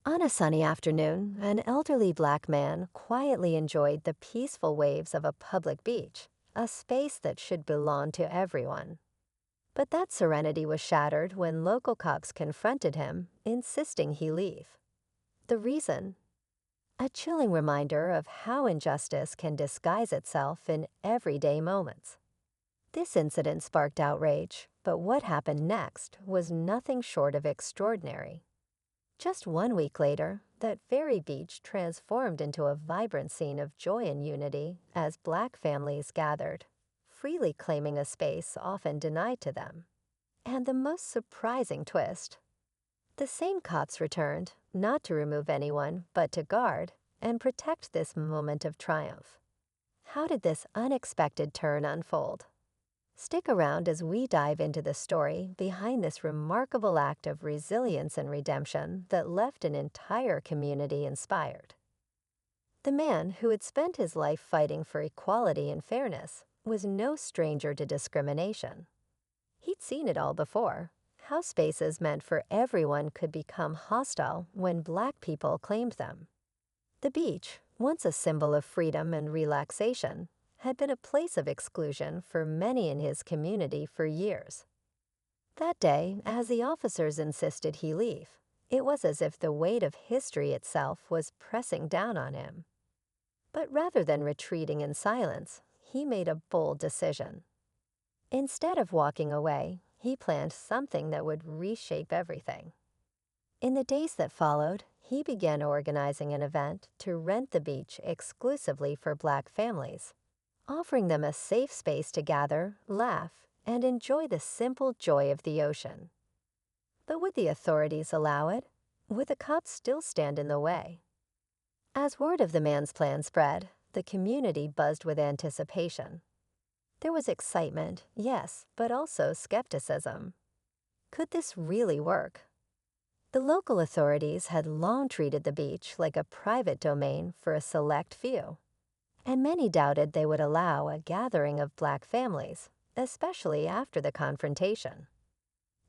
On a sunny afternoon, an elderly black man quietly enjoyed the peaceful waves of a public beach, a space that should belong to everyone. But that serenity was shattered when local cops confronted him, insisting he leave. The reason? A chilling reminder of how injustice can disguise itself in everyday moments. This incident sparked outrage, but what happened next was nothing short of extraordinary. Just 1 week later, that very beach transformed into a vibrant scene of joy and unity as Black families gathered, freely claiming a space often denied to them. And the most surprising twist, the same cops returned, not to remove anyone, but to guard and protect this moment of triumph. How did this unexpected turn unfold? Stick around as we dive into the story behind this remarkable act of resilience and redemption that left an entire community inspired. The man who had spent his life fighting for equality and fairness was no stranger to discrimination. He'd seen it all before, how spaces meant for everyone could become hostile when Black people claimed them. The beach, once a symbol of freedom and relaxation, had been a place of exclusion for many in his community for years. That day, as the officers insisted he leave, it was as if the weight of history itself was pressing down on him. But rather than retreating in silence, he made a bold decision. Instead of walking away, he planned something that would reshape everything. In the days that followed, he began organizing an event to rent the beach exclusively for Black families, offering them a safe space to gather, laugh, and enjoy the simple joy of the ocean. But would the authorities allow it? Would the cops still stand in the way? As word of the man's plan spread, the community buzzed with anticipation. There was excitement, yes, but also skepticism. Could this really work? The local authorities had long treated the beach like a private domain for a select few, and many doubted they would allow a gathering of Black families, especially after the confrontation.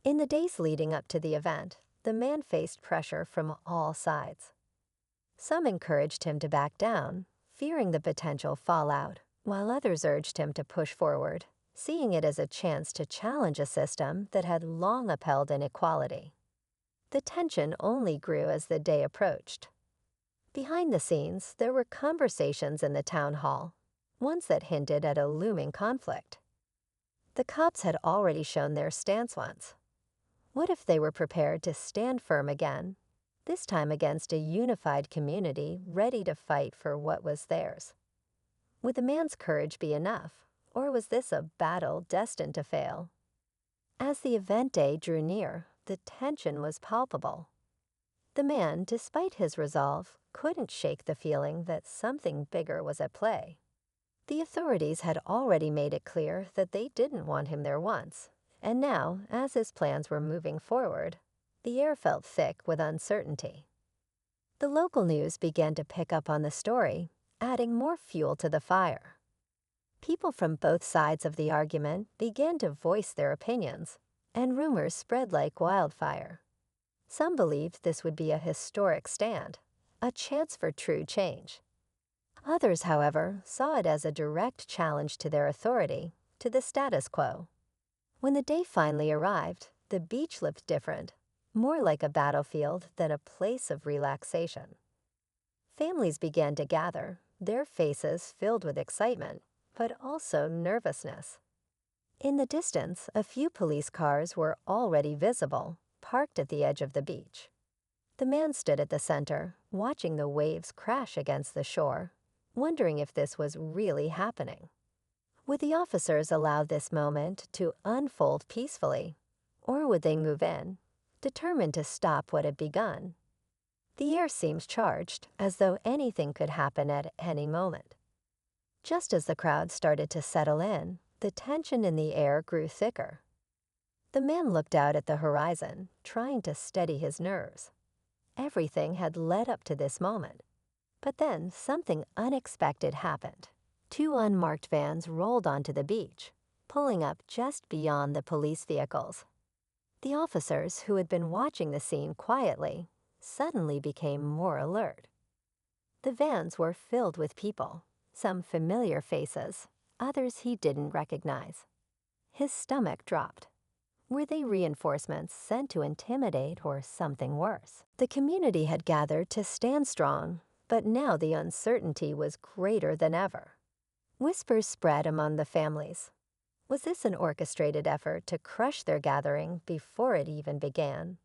In the days leading up to the event, the man faced pressure from all sides. Some encouraged him to back down, fearing the potential fallout, while others urged him to push forward, seeing it as a chance to challenge a system that had long upheld inequality. The tension only grew as the day approached. Behind the scenes, there were conversations in the town hall, ones that hinted at a looming conflict. The cops had already shown their stance once. What if they were prepared to stand firm again, this time against a unified community ready to fight for what was theirs? Would the man's courage be enough, or was this a battle destined to fail? As the event day drew near, the tension was palpable. The man, despite his resolve, couldn't shake the feeling that something bigger was at play. The authorities had already made it clear that they didn't want him there once, and now, as his plans were moving forward, the air felt thick with uncertainty. The local news began to pick up on the story, adding more fuel to the fire. People from both sides of the argument began to voice their opinions, and rumors spread like wildfire. Some believed this would be a historic stand, a chance for true change. Others, however, saw it as a direct challenge to their authority, to the status quo. When the day finally arrived, the beach looked different, more like a battlefield than a place of relaxation. Families began to gather, their faces filled with excitement, but also nervousness. In the distance, a few police cars were already visible, parked at the edge of the beach. The man stood at the center, watching the waves crash against the shore, wondering if this was really happening. Would the officers allow this moment to unfold peacefully, or would they move in, determined to stop what had begun? The air seemed charged, as though anything could happen at any moment. Just as the crowd started to settle in, the tension in the air grew thicker. The man looked out at the horizon, trying to steady his nerves. Everything had led up to this moment. But then something unexpected happened. Two unmarked vans rolled onto the beach, pulling up just beyond the police vehicles. The officers, who had been watching the scene quietly, suddenly became more alert. The vans were filled with people, some familiar faces, others he didn't recognize. His stomach dropped. Were they reinforcements sent to intimidate or something worse? The community had gathered to stand strong, but now the uncertainty was greater than ever. Whispers spread among the families. Was this an orchestrated effort to crush their gathering before it even began?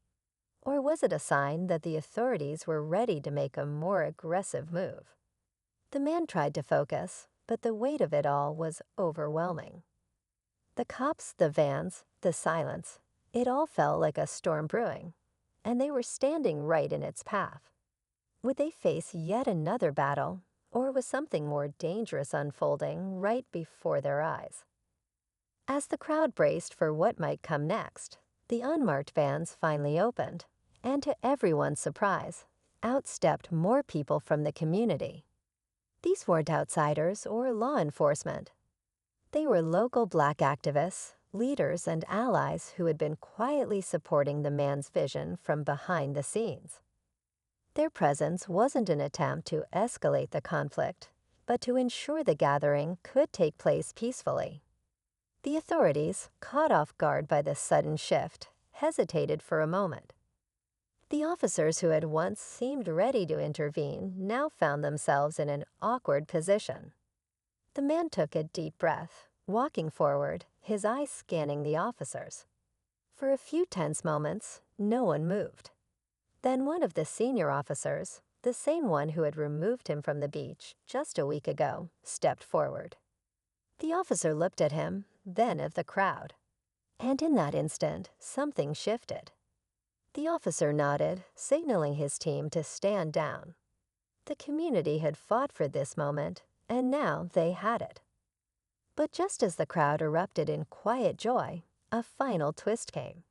Or was it a sign that the authorities were ready to make a more aggressive move? The man tried to focus, but the weight of it all was overwhelming. The cops, the vans, the silence, it all felt like a storm brewing, and they were standing right in its path. Would they face yet another battle, or was something more dangerous unfolding right before their eyes? As the crowd braced for what might come next, the unmarked vans finally opened, and to everyone's surprise, out stepped more people from the community. These weren't outsiders or law enforcement. They were local Black activists, leaders, and allies who had been quietly supporting the man's vision from behind the scenes. Their presence wasn't an attempt to escalate the conflict, but to ensure the gathering could take place peacefully. The authorities, caught off guard by this sudden shift, hesitated for a moment. The officers who had once seemed ready to intervene now found themselves in an awkward position. The man took a deep breath, walking forward, his eyes scanning the officers. For a few tense moments, no one moved. Then one of the senior officers, the same one who had removed him from the beach just a week ago, stepped forward. The officer looked at him, then at the crowd. And in that instant, something shifted. The officer nodded, signaling his team to stand down. The community had fought for this moment, and now they had it. But just as the crowd erupted in quiet joy, a final twist came.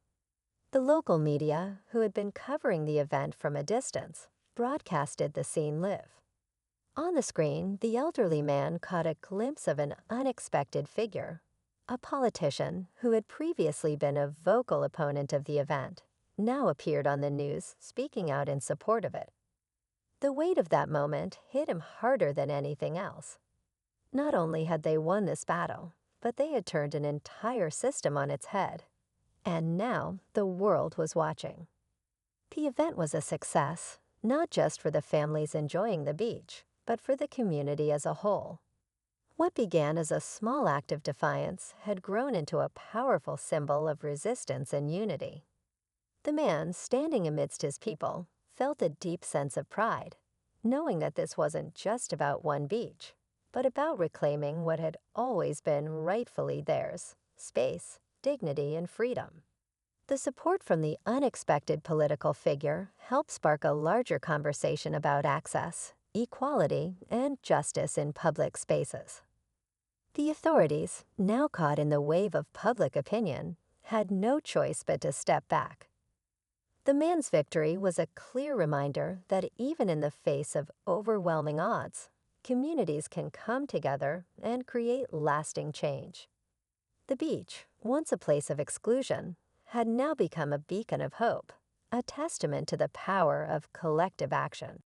The local media, who had been covering the event from a distance, broadcasted the scene live. On the screen, the elderly man caught a glimpse of an unexpected figure, a politician who had previously been a vocal opponent of the event, now appeared on the news speaking out in support of it. The weight of that moment hit him harder than anything else. Not only had they won this battle, but they had turned an entire system on its head. And now the world was watching. The event was a success, not just for the families enjoying the beach, but for the community as a whole. What began as a small act of defiance had grown into a powerful symbol of resistance and unity. The man, standing amidst his people, felt a deep sense of pride, knowing that this wasn't just about one beach, but about reclaiming what had always been rightfully theirs: space, dignity, and freedom. The support from the unexpected political figure helped spark a larger conversation about access, equality, and justice in public spaces. The authorities, now caught in the wave of public opinion, had no choice but to step back. The man's victory was a clear reminder that even in the face of overwhelming odds, communities can come together and create lasting change. The beach, once a place of exclusion, had now become a beacon of hope, a testament to the power of collective action.